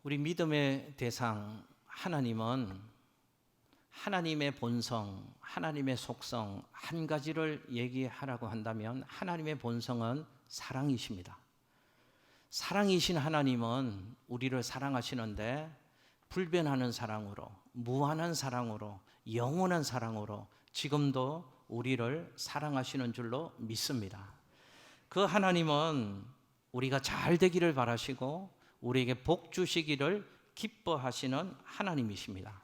우리 믿음의 대상 하나님은 하나님의 본성, 하나님의 속성 한 가지를 얘기하라고 한다면 하나님의 본성은 사랑이십니다. 사랑이신 하나님은 우리를 사랑하시는데 불변하는 사랑으로, 무한한 사랑으로, 영원한 사랑으로 지금도 우리를 사랑하시는 줄로 믿습니다. 그 하나님은 우리가 잘 되기를 바라시고 우리에게 복 주시기를 기뻐하시는 하나님이십니다.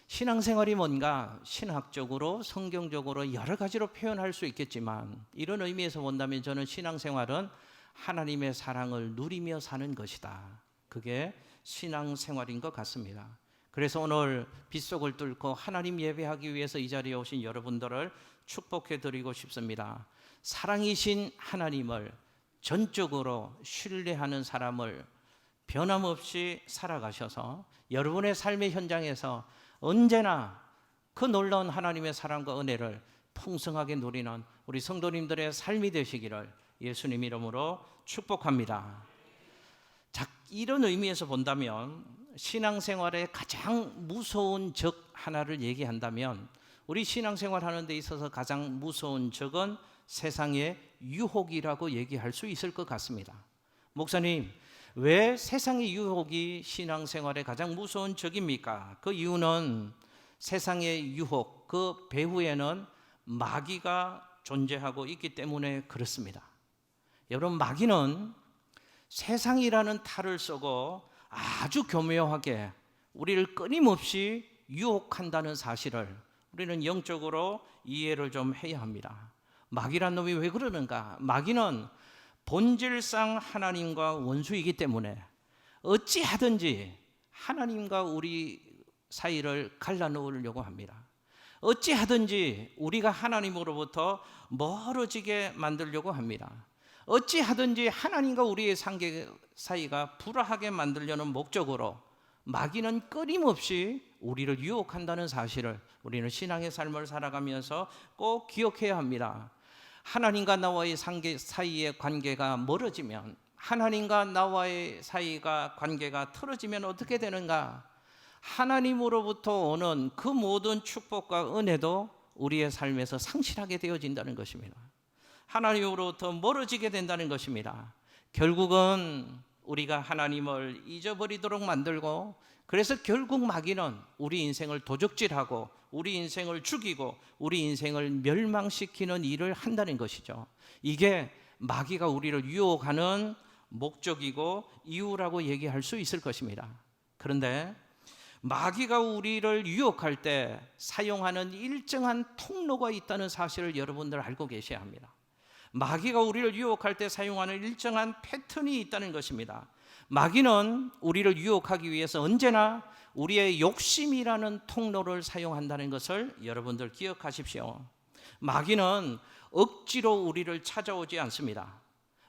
신앙생활이 뭔가 신학적으로 성경적으로 여러 가지로 표현할 수 있겠지만 이런 의미에서 본다면 저는 신앙생활은 하나님의 사랑을 누리며 사는 것이다. 그게 신앙생활인 것 같습니다. 그래서 오늘 빗속을 뚫고 하나님 예배하기 위해서 이 자리에 오신 여러분들을 축복해 드리고 싶습니다. 사랑이신 하나님을 전적으로 신뢰하는 사람을 변함없이 살아가셔서 여러분의 삶의 현장에서 언제나 그 놀라운 하나님의 사랑과 은혜를 풍성하게 누리는 우리 성도님들의 삶이 되시기를 예수님 이름으로 축복합니다. 자, 이런 의미에서 본다면 신앙생활의 가장 무서운 적 하나를 얘기한다면 우리 신앙생활 하는 데 있어서 가장 무서운 적은 세상의 유혹이라고 얘기할 수 있을 것 같습니다. 목사님, 왜 세상의 유혹이 신앙생활의 가장 무서운 적입니까? 그 이유는 세상의 유혹, 그 배후에는 마귀가 존재하고 있기 때문에 그렇습니다. 여러분, 마귀는 세상이라는 탈을 쓰고 아주 교묘하게 우리를 끊임없이 유혹한다는 사실을 우리는 영적으로 이해를 좀 해야 합니다. 마귀란 놈이 왜 그러는가? 마귀는 본질상 하나님과 원수이기 때문에 어찌하든지 하나님과 우리 사이를 갈라놓으려고 합니다. 어찌하든지 우리가 하나님으로부터 멀어지게 만들려고 합니다. 어찌하든지 하나님과 우리의 관계 사이가 불화하게 만들려는 목적으로 마귀는 끊임없이 우리를 유혹한다는 사실을 우리는 신앙의 삶을 살아가면서 꼭 기억해야 합니다. 하나님과 나와의 사이의 관계가 멀어지면, 하나님과 나와의 사이가 관계가 틀어지면 어떻게 되는가? 하나님으로부터 오는 그 모든 축복과 은혜도 우리의 삶에서 상실하게 되어진다는 것입니다. 하나님으로부터 멀어지게 된다는 것입니다. 결국은 우리가 하나님을 잊어버리도록 만들고, 그래서 결국 마귀는 우리 인생을 도적질하고 우리 인생을 죽이고 우리 인생을 멸망시키는 일을 한다는 것이죠. 이게 마귀가 우리를 유혹하는 목적이고 이유라고 얘기할 수 있을 것입니다. 그런데 마귀가 우리를 유혹할 때 사용하는 일정한 통로가 있다는 사실을 여러분들 알고 계셔야 합니다. 마귀가 우리를 유혹할 때 사용하는 일정한 패턴이 있다는 것입니다. 마귀는 우리를 유혹하기 위해서 언제나 우리의 욕심이라는 통로를 사용한다는 것을 여러분들 기억하십시오. 마귀는 억지로 우리를 찾아오지 않습니다.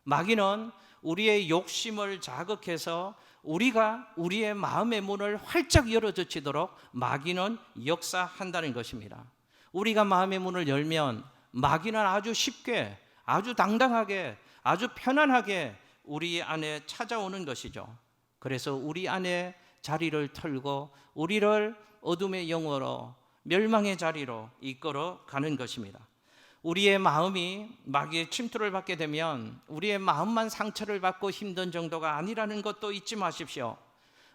마귀는 우리의 욕심을 자극해서 우리가 우리의 마음의 문을 활짝 열어젖히도록 마귀는 역사한다는 것입니다. 우리가 마음의 문을 열면 마귀는 아주 쉽게, 아주 당당하게, 아주 편안하게 우리 안에 찾아오는 것이죠. 그래서 우리 안에 자리를 털고 우리를 어둠의 영으로 멸망의 자리로 이끌어 가는 것입니다. 우리의 마음이 마귀의 침투를 받게 되면 우리의 마음만 상처를 받고 힘든 정도가 아니라는 것도 잊지 마십시오.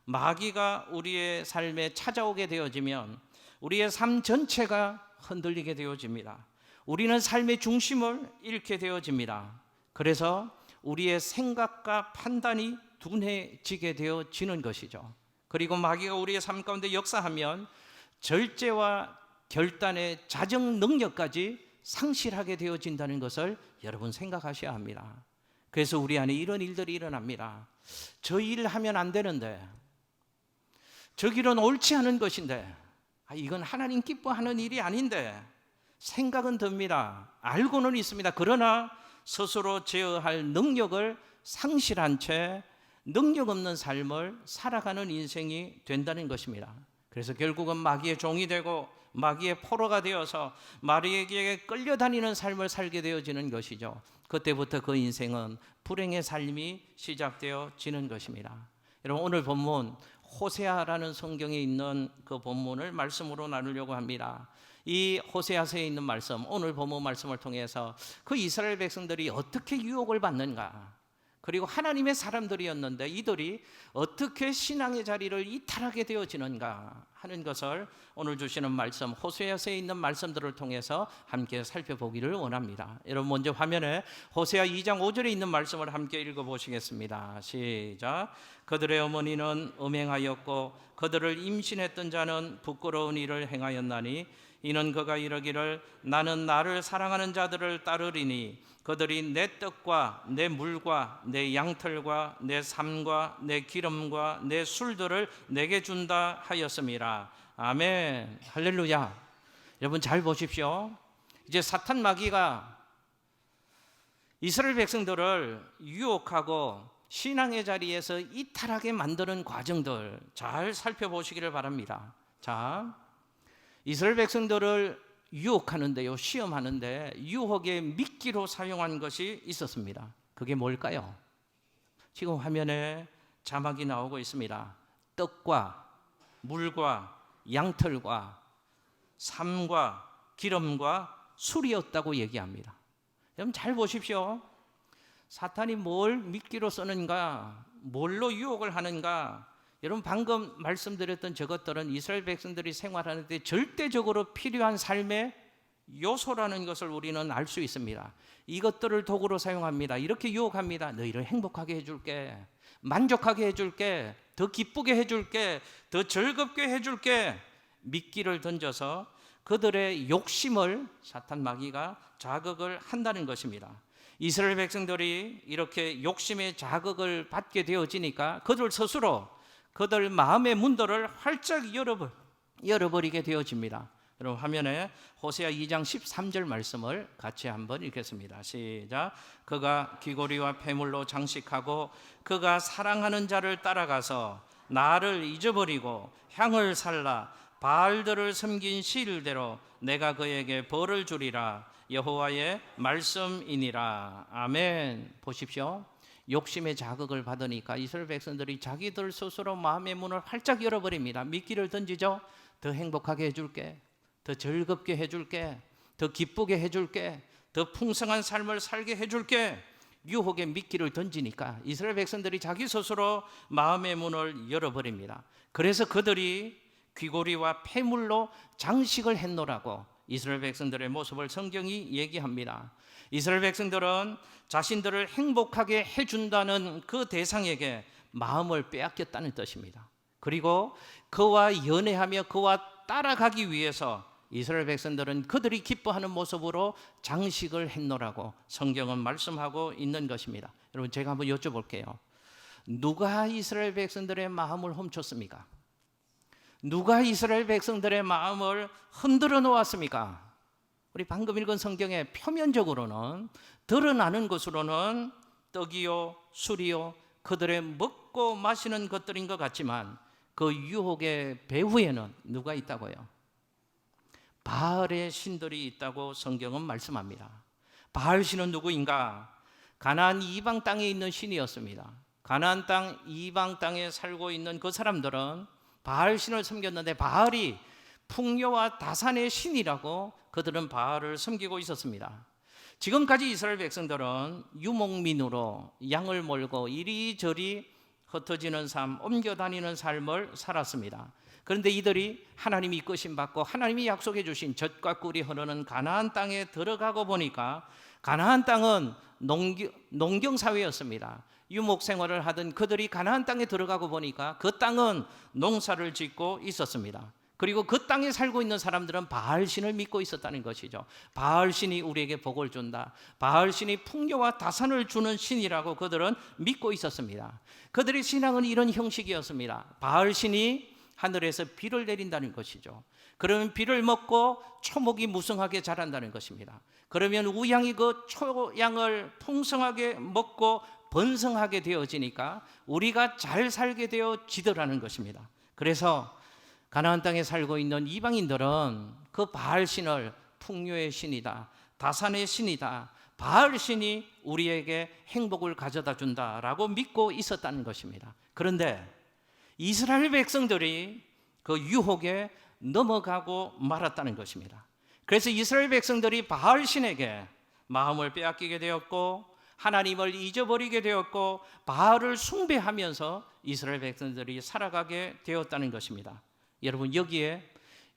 마귀가 우리의 삶에 찾아오게 되어지면 우리의 삶 전체가 흔들리게 되어집니다. 우리는 삶의 중심을 잃게 되어집니다. 그래서 우리의 생각과 판단이 둔해지게 되어지는 것이죠. 그리고 마귀가 우리의 삶 가운데 역사하면 절제와 결단의 자정 능력까지 상실하게 되어진다는 것을 여러분 생각하셔야 합니다. 그래서 우리 안에 이런 일들이 일어납니다. 저 일을 하면 안 되는데, 저 길은 옳지 않은 것인데, 이건 하나님 기뻐하는 일이 아닌데 생각은 듭니다. 알고는 있습니다. 그러나 스스로 제어할 능력을 상실한 채 능력 없는 삶을 살아가는 인생이 된다는 것입니다. 그래서 결국은 마귀의 종이 되고 마귀의 포로가 되어서 마귀에게 끌려다니는 삶을 살게 되어지는 것이죠. 그때부터 그 인생은 불행의 삶이 시작되어지는 것입니다. 여러분, 오늘 본문 호세아라는 성경에 있는 그 본문을 말씀으로 나누려고 합니다. 이 호세아서에 있는 말씀, 오늘 본문 말씀을 통해서 그 이스라엘 백성들이 어떻게 유혹을 받는가, 그리고 하나님의 사람들이었는데 이들이 어떻게 신앙의 자리를 이탈하게 되어지는가 하는 것을 오늘 주시는 말씀, 호세아서에 있는 말씀들을 통해서 함께 살펴보기를 원합니다. 여러분, 먼저 화면에 호세아 2장 5절에 있는 말씀을 함께 읽어보시겠습니다. 시작. 그들의 어머니는 음행하였고 그들을 임신했던 자는 부끄러운 일을 행하였나니 이는 그가 이르기를 나는 나를 사랑하는 자들을 따르리니 그들이 내 떡과 내 물과 내 양털과 내 삶과 내 기름과 내 술들을 내게 준다 하였음이라. 아멘. 할렐루야. 여러분, 잘 보십시오. 이제 사탄 마귀가 이스라엘 백성들을 유혹하고 신앙의 자리에서 이탈하게 만드는 과정들 잘 살펴보시기를 바랍니다. 자, 이스라엘 백성들을 유혹하는데요, 시험하는데 유혹의 미끼로 사용한 것이 있었습니다. 그게 뭘까요? 지금 화면에 자막이 나오고 있습니다. 떡과 물과 양털과 삶과 기름과 술이었다고 얘기합니다. 여러분, 잘 보십시오. 사탄이 뭘 미끼로 쓰는가, 뭘로 유혹을 하는가. 여러분, 방금 말씀드렸던 저것들은 이스라엘 백성들이 생활하는데 절대적으로 필요한 삶의 요소라는 것을 우리는 알 수 있습니다. 이것들을 도구로 사용합니다. 이렇게 유혹합니다. 너희를 행복하게 해줄게, 만족하게 해줄게, 더 기쁘게 해줄게, 더 즐겁게 해줄게. 미끼를 던져서 그들의 욕심을 사탄 마귀가 자극을 한다는 것입니다. 이스라엘 백성들이 이렇게 욕심의 자극을 받게 되어지니까 그들 스스로 그들 마음의 문들을 활짝 열어버리게 되어집니다. 여러분, 화면에 호세아 2장 13절 말씀을 같이 한번 읽겠습니다. 시작. 그가 귀고리와 폐물로 장식하고 그가 사랑하는 자를 따라가서 나를 잊어버리고 향을 살라 바알들을 섬긴 시일대로 내가 그에게 벌을 주리라. 여호와의 말씀이니라. 아멘. 보십시오. 욕심의 자극을 받으니까 이스라엘 백성들이 자기들 스스로 마음의 문을 활짝 열어버립니다. 미끼를 던지죠. 더 행복하게 해줄게, 더 즐겁게 해줄게, 더 기쁘게 해줄게, 더 풍성한 삶을 살게 해줄게. 유혹의 미끼를 던지니까 이스라엘 백성들이 자기 스스로 마음의 문을 열어버립니다. 그래서 그들이 귀고리와 폐물로 장식을 했노라고 이스라엘 백성들의 모습을 성경이 얘기합니다. 이스라엘 백성들은 자신들을 행복하게 해준다는 그 대상에게 마음을 빼앗겼다는 뜻입니다. 그리고 그와 연애하며 그와 따라가기 위해서 이스라엘 백성들은 그들이 기뻐하는 모습으로 장식을 했노라고 성경은 말씀하고 있는 것입니다. 여러분, 제가 한번 여쭤볼게요. 누가 이스라엘 백성들의 마음을 훔쳤습니까? 누가 이스라엘 백성들의 마음을 흔들어 놓았습니까? 우리 방금 읽은 성경에 표면적으로는, 드러나는 것으로는 떡이요 술이요 그들의 먹고 마시는 것들인 것 같지만 그 유혹의 배후에는 누가 있다고요? 바알의 신들이 있다고 성경은 말씀합니다. 바알 신은 누구인가? 가나안 이방 땅에 있는 신이었습니다. 가나안 땅 이방 땅에 살고 있는 그 사람들은 바알 신을 섬겼는데 바알이 풍요와 다산의 신이라고 그들은 바알을 섬기고 있었습니다. 지금까지 이스라엘 백성들은 유목민으로 양을 몰고 이리저리 흩어지는 삶, 옮겨 다니는 삶을 살았습니다. 그런데 이들이 하나님이 이끄심 받고 하나님이 약속해 주신 젖과 꿀이 흐르는 가나안 땅에 들어가고 보니까 가나안 땅은 농경 사회였습니다. 유목 생활을 하던 그들이 가나안 땅에 들어가고 보니까 그 땅은 농사를 짓고 있었습니다. 그리고 그 땅에 살고 있는 사람들은 바알신을 믿고 있었다는 것이죠. 바알신이 우리에게 복을 준다, 바알신이 풍요와 다산을 주는 신이라고 그들은 믿고 있었습니다. 그들의 신앙은 이런 형식이었습니다. 바알신이 하늘에서 비를 내린다는 것이죠. 그러면 비를 먹고 초목이 무성하게 자란다는 것입니다. 그러면 우양이 그 초양을 풍성하게 먹고 번성하게 되어지니까 우리가 잘 살게 되어지더라는 것입니다. 그래서 가나안 땅에 살고 있는 이방인들은 그 바알신을 풍요의 신이다, 다산의 신이다, 바알신이 우리에게 행복을 가져다 준다라고 믿고 있었다는 것입니다. 그런데 이스라엘 백성들이 그 유혹에 넘어가고 말았다는 것입니다. 그래서 이스라엘 백성들이 바알신에게 마음을 빼앗기게 되었고 하나님을 잊어버리게 되었고 바알을 숭배하면서 이스라엘 백성들이 살아가게 되었다는 것입니다. 여러분, 여기에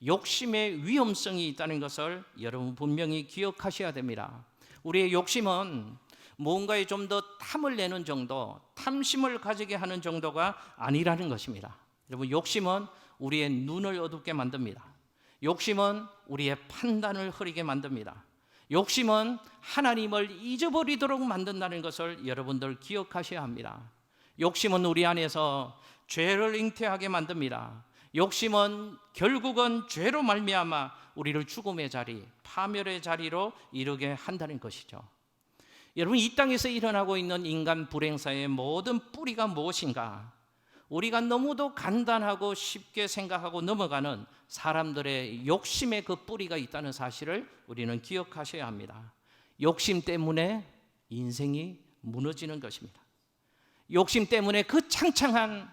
욕심의 위험성이 있다는 것을 여러분 분명히 기억하셔야 됩니다. 우리의 욕심은 뭔가에 좀 더 탐을 내는 정도, 탐심을 가지게 하는 정도가 아니라는 것입니다. 여러분, 욕심은 우리의 눈을 어둡게 만듭니다. 욕심은 우리의 판단을 흐리게 만듭니다. 욕심은 하나님을 잊어버리도록 만든다는 것을 여러분들 기억하셔야 합니다. 욕심은 우리 안에서 죄를 잉태하게 만듭니다. 욕심은 결국은 죄로 말미암아 우리를 죽음의 자리, 파멸의 자리로 이르게 한다는 것이죠. 여러분, 이 땅에서 일어나고 있는 인간 불행사의 모든 뿌리가 무엇인가? 우리가 너무도 간단하고 쉽게 생각하고 넘어가는 사람들의 욕심의 그 뿌리가 있다는 사실을 우리는 기억하셔야 합니다. 욕심 때문에 인생이 무너지는 것입니다. 욕심 때문에 그 창창한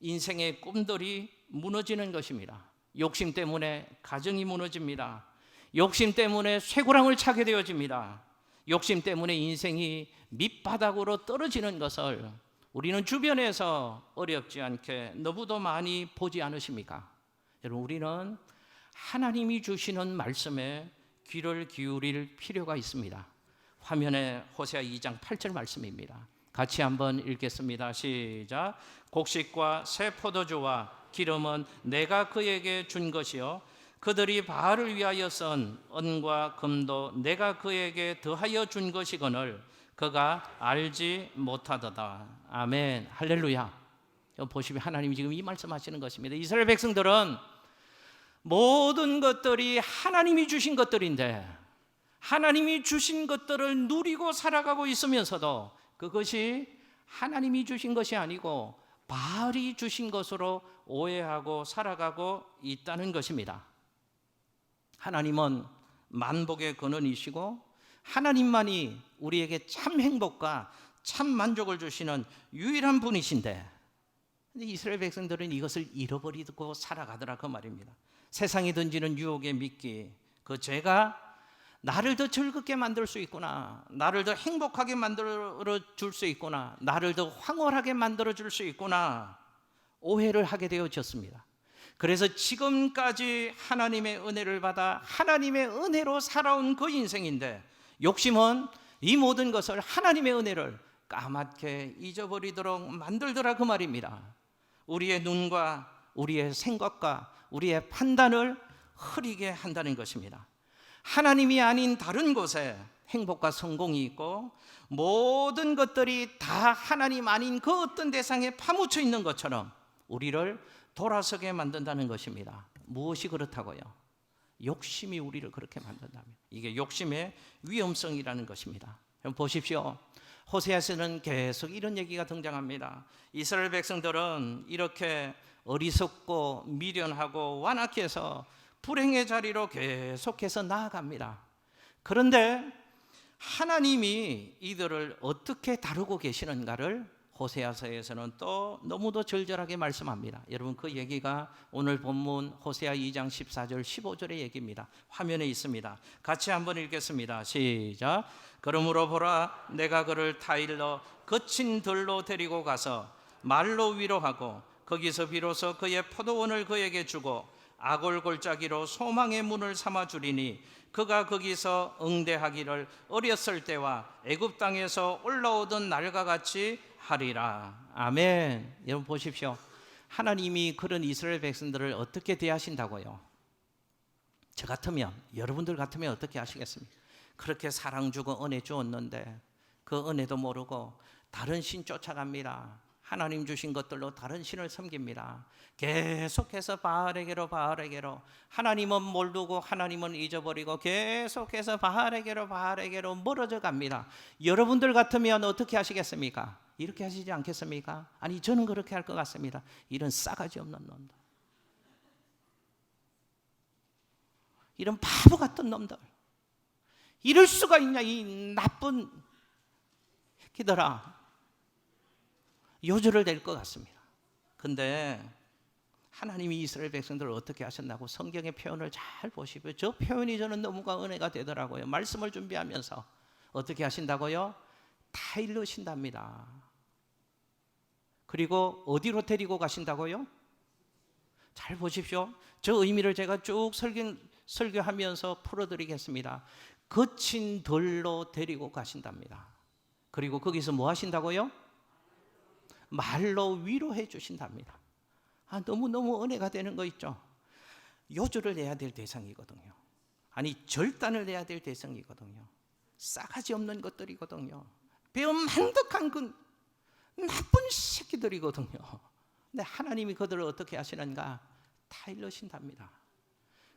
인생의 꿈들이 무너지는 것입니다. 욕심 때문에 가정이 무너집니다. 욕심 때문에 쇠고랑을 차게 되어집니다. 욕심 때문에 인생이 밑바닥으로 떨어지는 것을 우리는 주변에서 어렵지 않게 너무도 많이 보지 않으십니까? 여러분, 우리는 하나님이 주시는 말씀에 귀를 기울일 필요가 있습니다. 화면에 호세아 2장 8절 말씀입니다. 같이 한번 읽겠습니다. 시작. 곡식과 새 포도주와 기름은 내가 그에게 준 것이요 그들이 바알을 위하여 쓴 은과 금도 내가 그에게 더하여 준 것이거늘 그가 알지 못하도다. 아멘. 할렐루야. 보시면 하나님이 지금 이 말씀하시는 것입니다. 이스라엘 백성들은 모든 것들이 하나님이 주신 것들인데 하나님이 주신 것들을 누리고 살아가고 있으면서도 그것이 하나님이 주신 것이 아니고 바알이 주신 것으로 오해하고 살아가고 있다는 것입니다. 하나님은 만복의 근원이시고 하나님만이 우리에게 참 행복과 참 만족을 주시는 유일한 분이신데 이스라엘 백성들은 이것을 잃어버리고 살아가더라 그 말입니다. 세상이 던지는 유혹에 믿기, 그 죄가 나를 더 즐겁게 만들 수 있구나, 나를 더 행복하게 만들어 줄 수 있구나, 나를 더 황홀하게 만들어 줄 수 있구나 오해를 하게 되어졌습니다. 그래서 지금까지 하나님의 은혜를 받아 하나님의 은혜로 살아온 그 인생인데 욕심은 이 모든 것을 하나님의 은혜를 까맣게 잊어버리도록 만들더라 그 말입니다. 우리의 눈과 우리의 생각과 우리의 판단을 흐리게 한다는 것입니다. 하나님이 아닌 다른 곳에 행복과 성공이 있고 모든 것들이 다 하나님 아닌 그 어떤 대상에 파묻혀 있는 것처럼 우리를 돌아서게 만든다는 것입니다. 무엇이 그렇다고요? 욕심이 우리를 그렇게 만든다면 이게 욕심의 위험성이라는 것입니다. 보십시오. 호세아서는 계속 이런 얘기가 등장합니다. 이스라엘 백성들은 이렇게 어리석고 미련하고 완악해서 불행의 자리로 계속해서 나아갑니다. 그런데 하나님이 이들을 어떻게 다루고 계시는가를 호세아서에서는 또 너무도 절절하게 말씀합니다. 여러분, 그 얘기가 오늘 본문 호세아 2장 14절 15절의 얘기입니다. 화면에 있습니다. 같이 한번 읽겠습니다. 시작. 그러므로 보라, 내가 그를 타일러 거친 들로 데리고 가서 말로 위로하고 거기서 비로소 그의 포도원을 그에게 주고 아골 골짜기로 소망의 문을 삼아 주리니 그가 거기서 응대하기를 어렸을 때와 애굽 땅에서 올라오던 날과 같이 하리라. 아멘. 여러분 보십시오. 하나님이 그런 이스라엘 백성들을 어떻게 대하신다고요? 저 같으면, 여러분들 같으면 어떻게 하시겠습니까? 그렇게 사랑 주고 은혜 주었는데 그 은혜도 모르고 다른 신 쫓아갑니다. 하나님 주신 것들로 다른 신을 섬깁니다. 계속해서 바알에게로 하나님은 모르고 하나님은 잊어버리고 계속해서 바알에게로 멀어져 갑니다. 여러분들 같으면 어떻게 하시겠습니까? 이렇게 하시지 않겠습니까? 아니, 저는 그렇게 할 것 같습니다. 이런 싸가지 없는 놈들, 이런 바보 같은 놈들, 이럴 수가 있냐, 이 나쁜 새끼들아. 요절을 낼 것 같습니다. 근데 하나님이 이스라엘 백성들을 어떻게 하셨나고 성경의 표현을 잘 보시고요. 저 표현이 저는 너무가 은혜가 되더라고요. 말씀을 준비하면서 어떻게 하신다고요? 타일르신답니다. 그리고 어디로 데리고 가신다고요? 잘 보십시오. 저 의미를 제가 쭉 설교하면서 풀어드리겠습니다. 거친 들로 데리고 가신답니다. 그리고 거기서 뭐 하신다고요? 말로 위로해 주신답니다. 너무너무 은혜가 되는 거 있죠. 요절을 내야 될 대상이거든요. 아니, 절단을 내야 될 대상이거든요. 싸가지 없는 것들이거든요. 배은만덕한 그 나쁜 새끼들이거든요. 근데 하나님이 그들을 어떻게 하시는가? 타일러신답니다.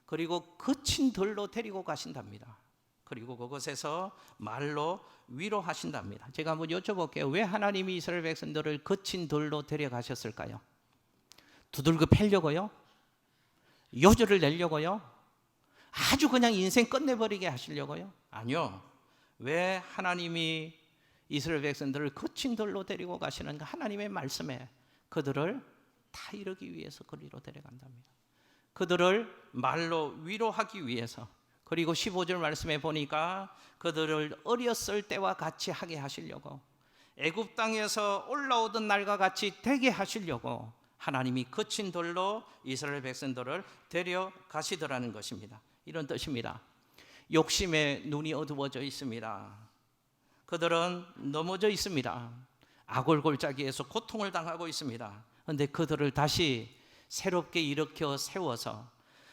그리고 거친 돌로 데리고 가신답니다. 그리고 그곳에서 말로 위로하신답니다. 제가 한번 여쭤볼게요. 왜 하나님이 이스라엘 백성들을 거친 돌로 데려가셨을까요? 두들겨 패려고요? 요절을 내려고요? 아주 그냥 인생 끝내버리게 하시려고요? 아니요. 왜 하나님이 이스라엘 백성들을 거친 돌로 데리고 가시는가? 하나님의 말씀에 그들을 타이르기 위해서 거리로 데려간답니다. 그들을 말로 위로하기 위해서. 그리고 15절 말씀에 보니까 그들을 어렸을 때와 같이 하게 하시려고, 애굽 땅에서 올라오던 날과 같이 되게 하시려고 하나님이 거친 돌로 이스라엘 백성들을 데려가시더라는 것입니다. 이런 뜻입니다. 욕심에 눈이 어두워져 있습니다. 그들은 넘어져 있습니다. 아골골짜기에서 고통을 당하고 있습니다. 그런데 그들을 다시 새롭게 일으켜 세워서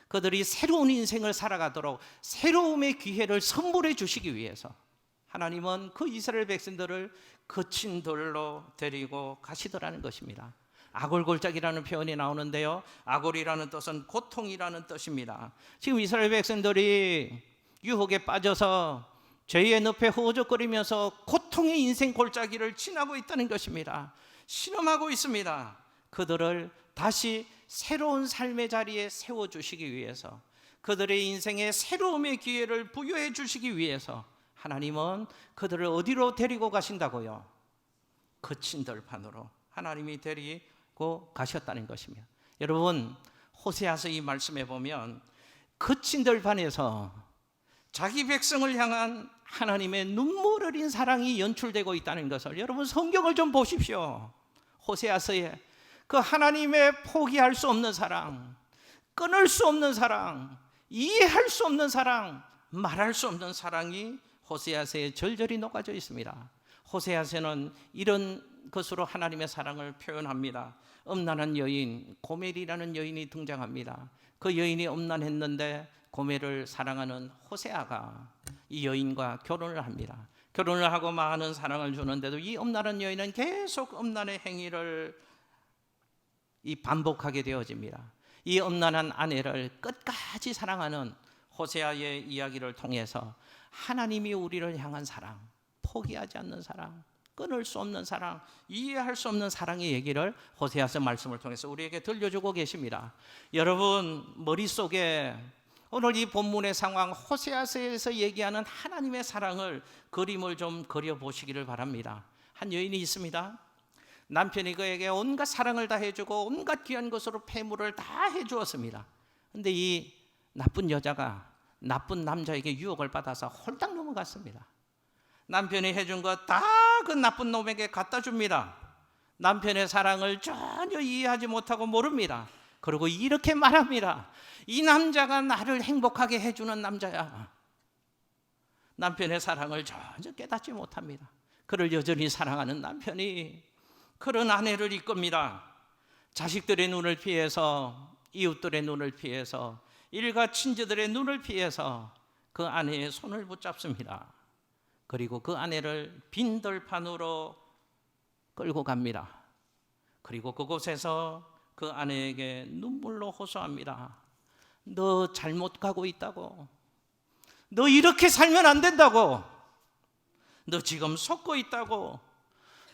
그들이 새로운 인생을 살아가도록 새로움의 기회를 선물해 주시기 위해서 하나님은 그 이스라엘 백성들을 거친 돌로 데리고 가시더라는 것입니다. 아골골짜기라는 표현이 나오는데요, 아골이라는 뜻은 고통이라는 뜻입니다. 지금 이스라엘 백성들이 유혹에 빠져서 죄의 늪에 허우적거리면서 고통의 인생 골짜기를 지나고 있다는 것입니다. 신음하고 있습니다. 그들을 다시 새로운 삶의 자리에 세워주시기 위해서, 그들의 인생에 새로움의 기회를 부여해 주시기 위해서 하나님은 그들을 어디로 데리고 가신다고요? 거친 들판으로 하나님이 데리고 가셨다는 것입니다. 여러분, 호세아서 이 말씀에 보면 거친 들판에서 자기 백성을 향한 하나님의 눈물 어린 사랑이 연출되고 있다는 것을, 여러분 성경을 좀 보십시오. 호세아서에 그 하나님의 포기할 수 없는 사랑, 끊을 수 없는 사랑, 이해할 수 없는 사랑, 말할 수 없는 사랑이 호세아서에 절절히 녹아져 있습니다. 호세아서는 이런 것으로 하나님의 사랑을 표현합니다. 음란한 여인 고멜이라는 여인이 등장합니다. 그 여인이 음란했는데 고멜을 사랑하는 호세아가 이 여인과 결혼을 합니다. 결혼을 하고 많은 사랑을 주는데도 이 음란한 여인은 계속 음란의 행위를 반복하게 되어집니다. 이 음란한 아내를 끝까지 사랑하는 호세아의 이야기를 통해서 하나님이 우리를 향한 사랑, 포기하지 않는 사랑, 끊을 수 없는 사랑, 이해할 수 없는 사랑의 얘기를 호세아서 말씀을 통해서 우리에게 들려주고 계십니다. 여러분 머릿속에 오늘 이 본문의 상황, 호세아서에서 얘기하는 하나님의 사랑을 그림을 좀 그려보시기를 바랍니다. 한 여인이 있습니다. 남편이 그에게 온갖 사랑을 다 해주고 온갖 귀한 것으로 폐물을 다 해주었습니다. 그런데 이 나쁜 여자가 나쁜 남자에게 유혹을 받아서 홀딱 넘어갔습니다. 남편이 해준 것 다 그 나쁜 놈에게 갖다 줍니다. 남편의 사랑을 전혀 이해하지 못하고 모릅니다. 그리고 이렇게 말합니다. 이 남자가 나를 행복하게 해주는 남자야. 남편의 사랑을 전혀 깨닫지 못합니다. 그를 여전히 사랑하는 남편이 그런 아내를 이끕니다. 자식들의 눈을 피해서, 이웃들의 눈을 피해서, 일가 친지들의 눈을 피해서 그 아내의 손을 붙잡습니다. 그리고 그 아내를 빈 들판으로 끌고 갑니다. 그리고 그곳에서 그 아내에게 눈물로 호소합니다. 너 잘못 가고 있다고. 너 이렇게 살면 안 된다고. 너 지금 속고 있다고.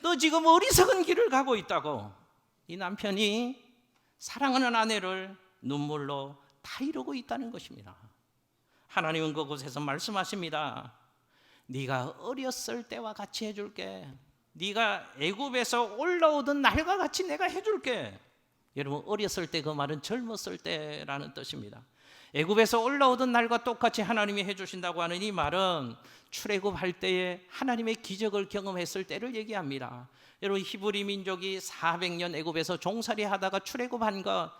너 지금 어리석은 길을 가고 있다고. 이 남편이 사랑하는 아내를 눈물로 다 이루고 있다는 것입니다. 하나님은 그곳에서 말씀하십니다. 네가 어렸을 때와 같이 해줄게. 네가 애굽에서 올라오던 날과 같이 내가 해줄게. 여러분, 어렸을 때 그 말은 젊었을 때라는 뜻입니다. 애굽에서 올라오던 날과 똑같이 하나님이 해주신다고 하는 이 말은 출애굽할 때에 하나님의 기적을 경험했을 때를 얘기합니다. 여러분, 히브리 민족이 400년 애굽에서 종살이 하다가 출애굽한 것,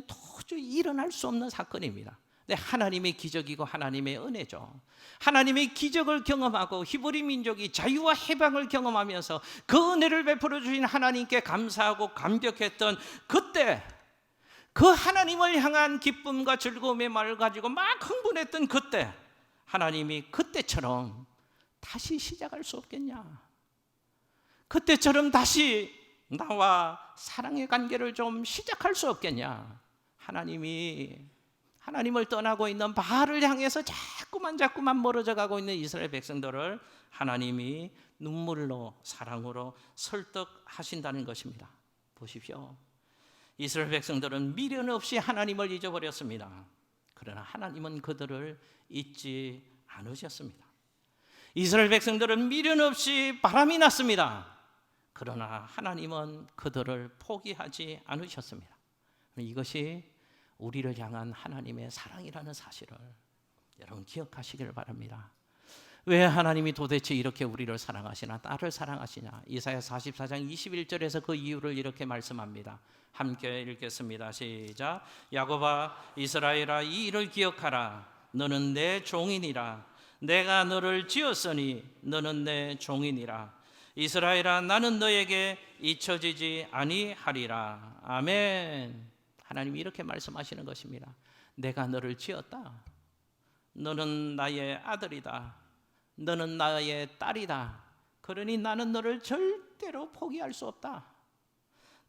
도저히 일어날 수 없는 사건입니다. 근데 하나님의 기적이고 하나님의 은혜죠. 하나님의 기적을 경험하고 히브리 민족이 자유와 해방을 경험하면서 그 은혜를 베풀어 주신 하나님께 감사하고 감격했던 그때, 그 하나님을 향한 기쁨과 즐거움의 말을 가지고 막 흥분했던 그때, 하나님이 그때처럼 다시 시작할 수 없겠냐? 그때처럼 다시 나와 사랑의 관계를 좀 시작할 수 없겠냐? 하나님을 떠나고 있는 바알을 향해서 자꾸만 멀어져 가고 있는 이스라엘 백성들을 하나님이 눈물로, 사랑으로 설득하신다는 것입니다. 보십시오. 이스라엘 백성들은 미련 없이 하나님을 잊어버렸습니다. 그러나 하나님은 그들을 잊지 않으셨습니다. 이스라엘 백성들은 미련 없이 바람이 났습니다. 그러나 하나님은 그들을 포기하지 않으셨습니다. 이것이 우리를 향한 하나님의 사랑이라는 사실을 여러분 기억하시기를 바랍니다. 왜 하나님이 도대체 이렇게 우리를 사랑하시나, 나를 사랑하시냐? 이사야 44장 21절에서 그 이유를 이렇게 말씀합니다. 함께 읽겠습니다. 시작. 야곱아, 이스라엘아, 이 일을 기억하라. 너는 내 종이니라. 내가 너를 지었으니 너는 내 종이니라. 이스라엘아, 나는 너에게 잊혀지지 아니하리라. 아멘. 하나님이 이렇게 말씀하시는 것입니다. 내가 너를 지었다. 너는 나의 아들이다. 너는 나의 딸이다. 그러니 나는 너를 절대로 포기할 수 없다.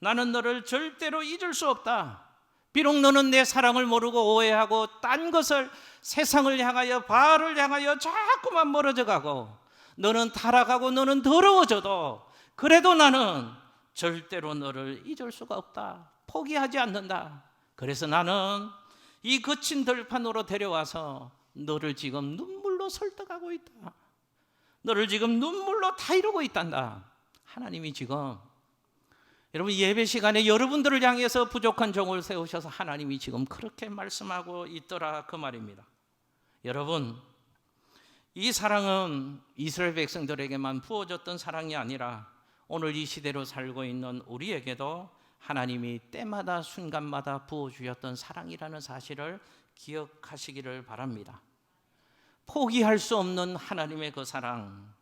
나는 너를 절대로 잊을 수 없다. 비록 너는 내 사랑을 모르고 오해하고 딴 것을, 세상을 향하여, 바알을 향하여 자꾸만 멀어져 가고, 너는 타락하고 너는 더러워져도, 그래도 나는 절대로 너를 잊을 수가 없다. 포기하지 않는다. 그래서 나는 이 거친 들판으로 데려와서 너를 지금 눈물로 설득하고 있다. 너를 지금 눈물로 타이르고 있단다. 하나님이 지금, 여러분, 예배 시간에 여러분들을 향해서 부족한 종을 세우셔서 하나님이 지금 그렇게 말씀하고 있더라, 그 말입니다. 여러분, 이 사랑은 이스라엘 백성들에게만 부어졌던 사랑이 아니라 오늘 이 시대로 살고 있는 우리에게도 하나님이 때마다 순간마다 부어주셨던 사랑이라는 사실을 기억하시기를 바랍니다. 포기할 수 없는 하나님의 그 사랑,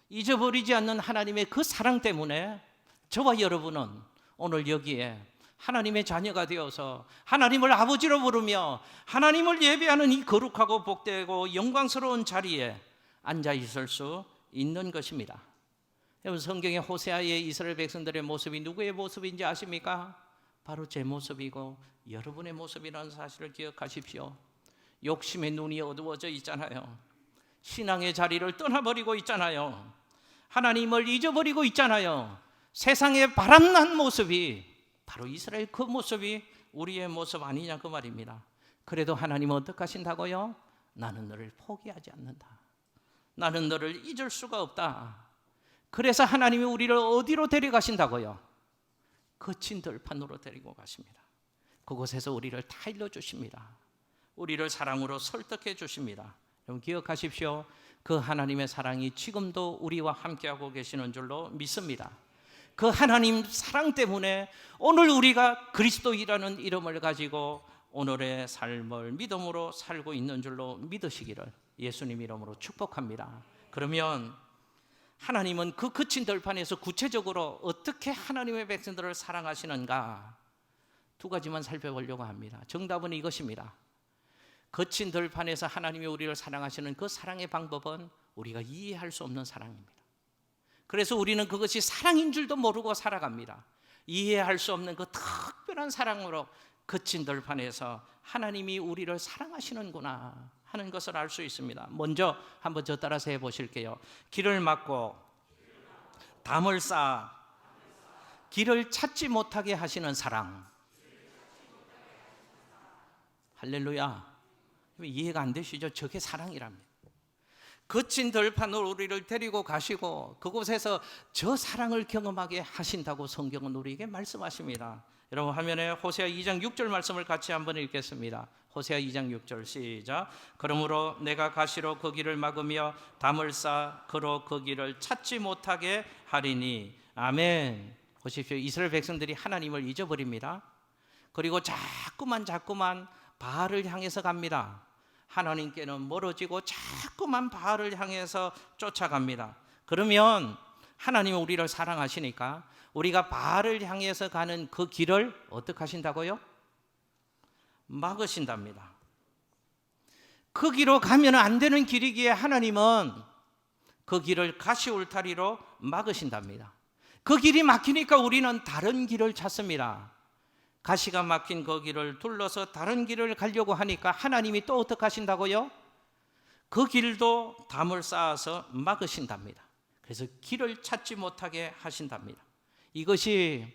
잊어버리지 않는 하나님의 그 사랑 때문에 저와 여러분은 오늘 여기에 하나님의 자녀가 되어서 하나님을 아버지로 부르며 하나님을 예배하는 이 거룩하고 복되고 영광스러운 자리에 앉아 있을 수 있는 것입니다. 여러분, 성경의 호세아의 이스라엘 백성들의 모습이 누구의 모습인지 아십니까? 바로 제 모습이고 여러분의 모습이라는 사실을 기억하십시오. 욕심의 눈이 어두워져 있잖아요. 신앙의 자리를 떠나버리고 있잖아요. 하나님을 잊어버리고 있잖아요. 세상의 바람난 모습이 바로 이스라엘 그 모습이 우리의 모습 아니냐, 그 말입니다. 그래도 하나님은 어떻게 하신다고요? 나는 너를 포기하지 않는다. 나는 너를 잊을 수가 없다. 그래서 하나님이 우리를 어디로 데려가신다고요? 거친 들판으로 데리고 가십니다. 그곳에서 우리를 타일러 주십니다. 우리를 사랑으로 설득해 주십니다. 여러분, 기억하십시오. 그 하나님의 사랑이 지금도 우리와 함께하고 계시는 줄로 믿습니다. 그 하나님 사랑 때문에 오늘 우리가 그리스도이라는 이름을 가지고 오늘의 삶을 믿음으로 살고 있는 줄로 믿으시기를 예수님 이름으로 축복합니다. 그러면 하나님은 그 거친 들판에서 구체적으로 어떻게 하나님의 백성들을 사랑하시는가, 두 가지만 살펴보려고 합니다. 정답은 이것입니다. 거친 들판에서 하나님이 우리를 사랑하시는 그 사랑의 방법은 우리가 이해할 수 없는 사랑입니다. 그래서 우리는 그것이 사랑인 줄도 모르고 살아갑니다. 이해할 수 없는 그 특별한 사랑으로 거친 들판에서 하나님이 우리를 사랑하시는구나 하는 것을 알 수 있습니다. 먼저 한번 저 따라서 해보실게요. 길을 막고 담을 쌓아 길을 찾지 못하게 하시는 사랑. 할렐루야. 이해가 안 되시죠? 저게 사랑이랍니다. 거친 들판으로 우리를 데리고 가시고 그곳에서 저 사랑을 경험하게 하신다고 성경은 우리에게 말씀하십니다. 여러분 화면에 호세아 2장 6절 말씀을 같이 한번 읽겠습니다. 호세아 2장 6절 시작. 그러므로 내가 가시로 그 길을 막으며 담을 쌓아 그로 그 길을 찾지 못하게 하리니. 아멘. 보십시오. 이스라엘 백성들이 하나님을 잊어버립니다. 그리고 자꾸만 바알을 향해서 갑니다. 하나님께는 멀어지고 자꾸만 바알을 향해서 쫓아갑니다. 그러면 하나님은 우리를 사랑하시니까 우리가 바알을 향해서 가는 그 길을 어떻게 하신다고요? 막으신답니다. 그 길로 가면 안 되는 길이기에 하나님은 그 길을 가시울타리로 막으신답니다. 그 길이 막히니까 우리는 다른 길을 찾습니다. 가시가 막힌 그 길을 둘러서 다른 길을 가려고 하니까 하나님이 또 어떻게 하신다고요? 그 길도 담을 쌓아서 막으신답니다. 그래서 길을 찾지 못하게 하신답니다. 이것이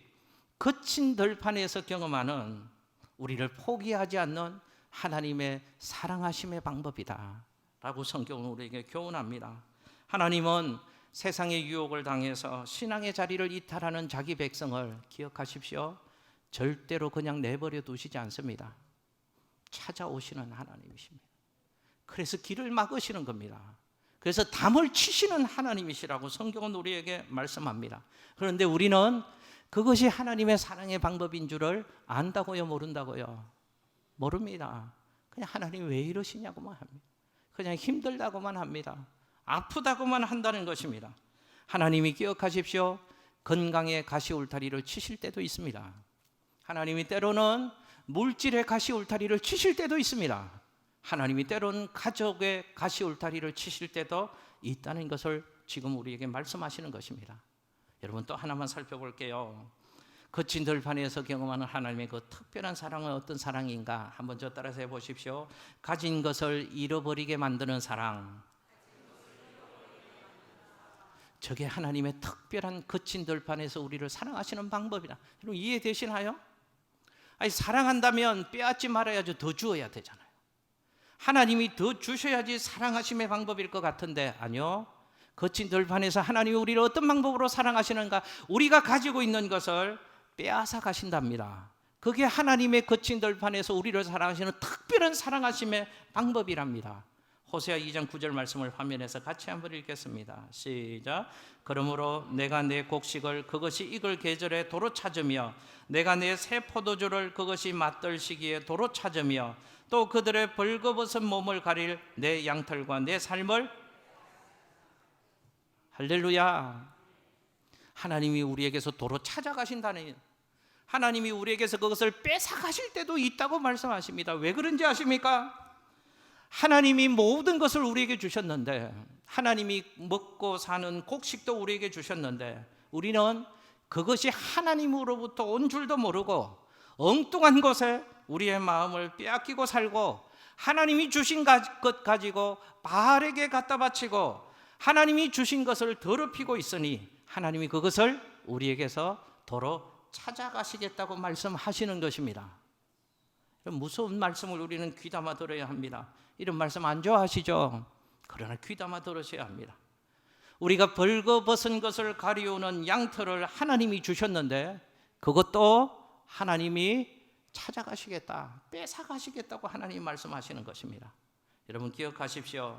거친 들판에서 경험하는 우리를 포기하지 않는 하나님의 사랑하심의 방법이다 라고 성경은 우리에게 교훈합니다. 하나님은 세상의 유혹을 당해서 신앙의 자리를 이탈하는 자기 백성을 기억하십시오. 절대로 그냥 내버려 두시지 않습니다. 찾아오시는 하나님이십니다. 그래서 길을 막으시는 겁니다. 그래서 담을 치시는 하나님이시라고 성경은 우리에게 말씀합니다. 그런데 우리는 그것이 하나님의 사랑의 방법인 줄을 안다고요, 모른다고요? 모릅니다. 그냥 하나님 왜 이러시냐고만 합니다. 그냥 힘들다고만 합니다. 아프다고만 한다는 것입니다. 하나님이 기억하십시오. 건강의 가시울타리를 치실 때도 있습니다. 하나님이 때로는 물질의 가시울타리를 치실 때도 있습니다. 하나님이 때로는 가족의 가시울타리를 치실 때도 있다는 것을 지금 우리에게 말씀하시는 것입니다. 여러분 또 하나만 살펴볼게요. 거친 들판에서 경험하는 하나님의 그 특별한 사랑은 어떤 사랑인가? 한번 저 따라서 해보십시오. 가진 것을 잃어버리게 만드는 사랑. 저게 하나님의 특별한 거친 들판에서 우리를 사랑하시는 방법이다. 여러분 이해되시나요? 아니, 사랑한다면 빼앗지 말아야죠. 더 주어야 되잖아요. 하나님이 더 주셔야지 사랑하심의 방법일 것 같은데 아니요. 거친 들판에서 하나님이 우리를 어떤 방법으로 사랑하시는가? 우리가 가지고 있는 것을 빼앗아 가신답니다. 그게 하나님의 거친 들판에서 우리를 사랑하시는 특별한 사랑하심의 방법이랍니다. 호세아 2장 9절 말씀을 화면에서 같이 한번 읽겠습니다. 시작. 그러므로 내가 내 곡식을 그것이 익을 계절에 도로 찾으며 내가 내 새 포도주를 그것이 맛들 시기에 도로 찾으며 또 그들의 벌거벗은 몸을 가릴 내 양털과 내 삶을. 할렐루야. 하나님이 우리에게서 도로 찾아가신다는, 하나님이 우리에게서 그것을 뺏어가실 때도 있다고 말씀하십니다. 왜 그런지 아십니까? 하나님이 모든 것을 우리에게 주셨는데, 하나님이 먹고 사는 곡식도 우리에게 주셨는데 우리는 그것이 하나님으로부터 온 줄도 모르고 엉뚱한 것에 우리의 마음을 빼앗기고 살고, 하나님이 주신 것 가지고 바알에게 갖다 바치고 하나님이 주신 것을 더럽히고 있으니 하나님이 그것을 우리에게서 도로 찾아가시겠다고 말씀하시는 것입니다. 무서운 말씀을 우리는 귀담아 들어야 합니다. 이런 말씀 안 좋아하시죠? 그러나 귀담아 들으셔야 합니다. 우리가 벌거벗은 것을 가리우는 양털을 하나님이 주셨는데 그것도 하나님이 찾아가시겠다, 뺏어가시겠다고 하나님이 말씀하시는 것입니다. 여러분 기억하십시오.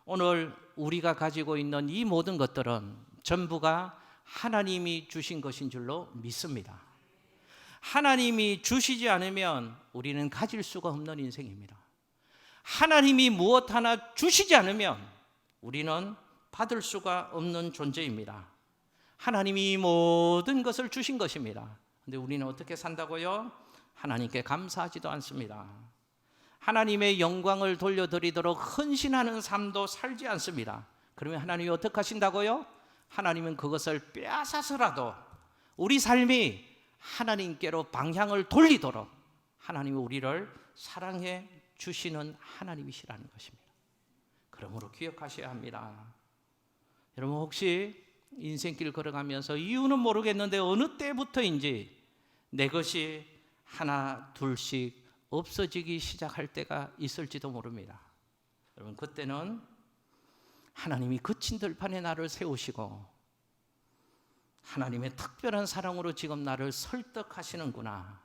오늘 우리가 가지고 있는 이 모든 것들은 전부가 하나님이 주신 것인 줄로 믿습니다. 하나님이 주시지 않으면 우리는 가질 수가 없는 인생입니다. 하나님이 무엇 하나 주시지 않으면 우리는 받을 수가 없는 존재입니다. 하나님이 이 모든 것을 주신 것입니다. 그런데 우리는 어떻게 산다고요? 하나님께 감사하지도 않습니다. 하나님의 영광을 돌려드리도록 헌신하는 삶도 살지 않습니다. 그러면 하나님이 어떻게 하신다고요? 하나님은 그것을 빼앗아서라도 우리 삶이 하나님께로 방향을 돌리도록 하나님이 우리를 사랑해 주시는 하나님이시라는 것입니다. 그러므로 기억하셔야 합니다. 여러분 혹시 인생길 걸어가면서 이유는 모르겠는데 어느 때부터인지 내 것이 하나 둘씩 없어지기 시작할 때가 있을지도 모릅니다. 여러분 그때는 하나님이 거친 들판에 나를 세우시고 하나님의 특별한 사랑으로 지금 나를 설득하시는구나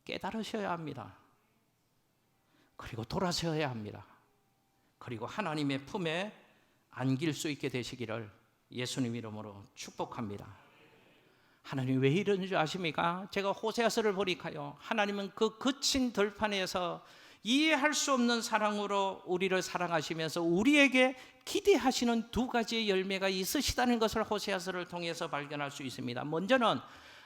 깨달으셔야 합니다. 그리고 돌아서야 합니다. 그리고 하나님의 품에 안길 수 있게 되시기를 예수님 이름으로 축복합니다. 하나님 왜 이러는 줄 아십니까? 제가 호세아서를 보니까요, 하나님은 그 거친 들판에서 이해할 수 없는 사랑으로 우리를 사랑하시면서 우리에게 기대하시는 두 가지의 열매가 있으시다는 것을 호세아서를 통해서 발견할 수 있습니다. 먼저는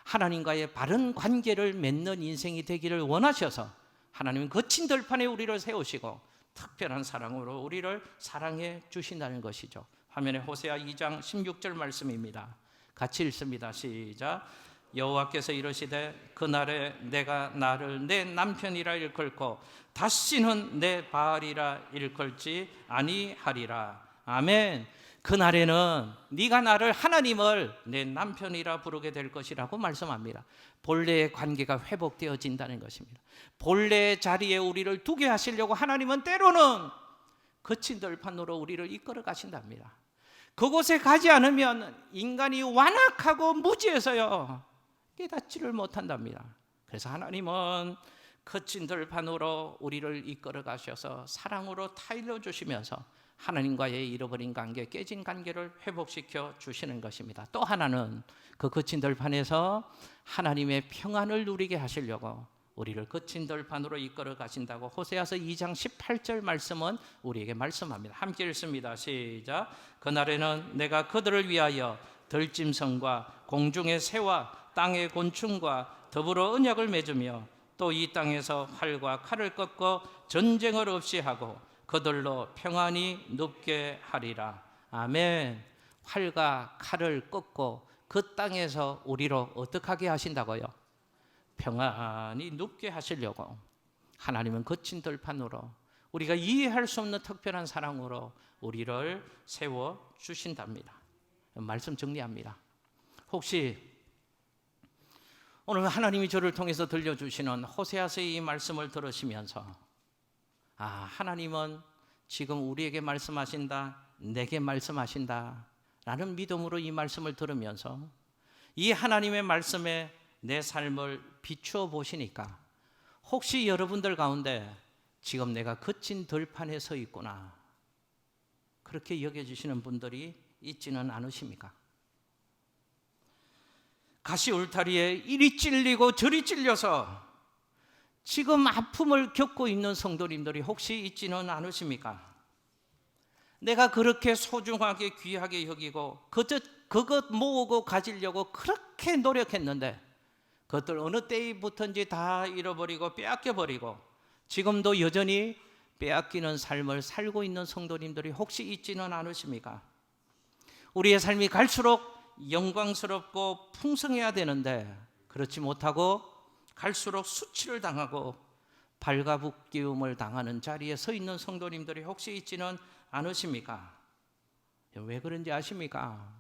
하나님과의 바른 관계를 맺는 인생이 되기를 원하셔서 하나님은 거친 들판에 우리를 세우시고 특별한 사랑으로 우리를 사랑해 주신다는 것이죠. 화면에 호세아 2장 16절 말씀입니다. 같이 읽습니다. 시작. 여호와께서 이르시되 그날에 내가 나를 내 남편이라 일컬고 다시는 내 바알이라 일컬지 아니하리라. 아멘. 그날에는 네가 나를 하나님을 내 남편이라 부르게 될 것이라고 말씀합니다. 본래의 관계가 회복되어진다는 것입니다. 본래의 자리에 우리를 두게 하시려고 하나님은 때로는 거친 들판으로 우리를 이끌어 가신답니다. 그곳에 가지 않으면 인간이 완악하고 무지해서요 깨닫지를 못한답니다. 그래서 하나님은 거친 들판으로 우리를 이끌어 가셔서 사랑으로 타일러 주시면서 하나님과의 잃어버린 관계, 깨진 관계를 회복시켜 주시는 것입니다. 또 하나는 그 거친 들판에서 하나님의 평안을 누리게 하시려고 우리를 거친 들판으로 이끌어 가신다고 호세아서 2장 18절 말씀은 우리에게 말씀합니다. 함께 읽습니다. 시작. 그날에는 내가 그들을 위하여 들짐승과 공중의 새와 땅의 곤충과 더불어 언약을 맺으며 또 이 땅에서 활과 칼을 꺾고 전쟁을 없이 하고 그들로 평안히 눕게 하리라. 아멘. 활과 칼을 꺾고 그 땅에서 우리로 어떻게 하게 하신다고요? 평안히 눕게 하시려고 하나님은 거친 들판으로 우리가 이해할 수 없는 특별한 사랑으로 우리를 세워 주신답니다. 말씀 정리합니다. 혹시 오늘 하나님이 저를 통해서 들려주시는 호세아서의 이 말씀을 들으시면서 하나님은 지금 우리에게 말씀하신다, 내게 말씀하신다 라는 믿음으로 이 말씀을 들으면서 이 하나님의 말씀에 내 삶을 비추어 보시니까 혹시 여러분들 가운데 지금 내가 거친 들판에 서 있구나 그렇게 여겨주시는 분들이 있지는 않으십니까? 가시 울타리에 이리 찔리고 저리 찔려서 지금 아픔을 겪고 있는 성도님들이 혹시 있지는 않으십니까? 내가 그렇게 소중하게 귀하게 여기고 그것 모으고 가지려고 그렇게 노력했는데 그것들 어느 때부터인지 다 잃어버리고 빼앗겨버리고 지금도 여전히 빼앗기는 삶을 살고 있는 성도님들이 혹시 있지는 않으십니까? 우리의 삶이 갈수록 영광스럽고 풍성해야 되는데 그렇지 못하고 갈수록 수치를 당하고 발가벗기움을 당하는 자리에 서 있는 성도님들이 혹시 있지는 않으십니까? 왜 그런지 아십니까?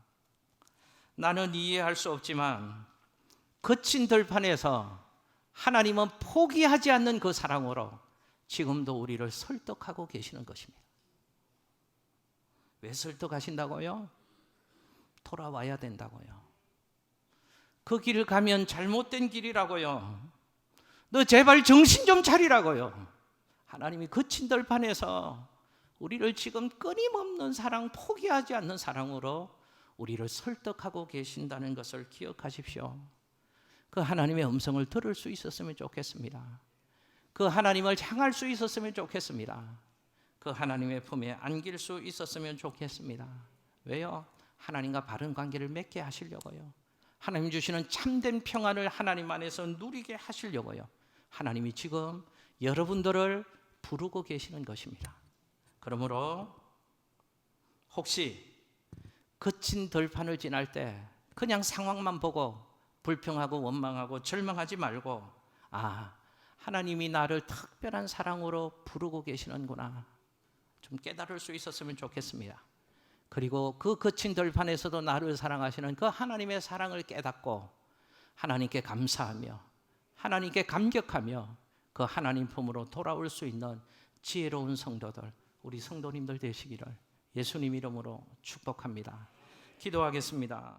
나는 이해할 수 없지만 거친 들판에서 하나님은 포기하지 않는 그 사랑으로 지금도 우리를 설득하고 계시는 것입니다. 왜 설득하신다고요? 돌아와야 된다고요. 그 길을 가면 잘못된 길이라고요. 너 제발 정신 좀 차리라고요. 하나님이 거친 들판에서 우리를 지금 끊임없는 사랑, 포기하지 않는 사랑으로 우리를 설득하고 계신다는 것을 기억하십시오. 그 하나님의 음성을 들을 수 있었으면 좋겠습니다. 그 하나님을 향할 수 있었으면 좋겠습니다. 그 하나님의 품에 안길 수 있었으면 좋겠습니다. 왜요? 하나님과 바른 관계를 맺게 하시려고요. 하나님 주시는 참된 평안을 하나님 안에서 누리게 하시려고요. 하나님이 지금 여러분들을 부르고 계시는 것입니다. 그러므로 혹시 거친 들판을 지날 때 그냥 상황만 보고 불평하고 원망하고 절망하지 말고 하나님이 나를 특별한 사랑으로 부르고 계시는구나 좀 깨달을 수 있었으면 좋겠습니다. 그리고 그 거친 들판에서도 나를 사랑하시는 그 하나님의 사랑을 깨닫고 하나님께 감사하며 하나님께 감격하며 그 하나님 품으로 돌아올 수 있는 지혜로운 성도들, 우리 성도님들 되시기를 예수님 이름으로 축복합니다. 기도하겠습니다.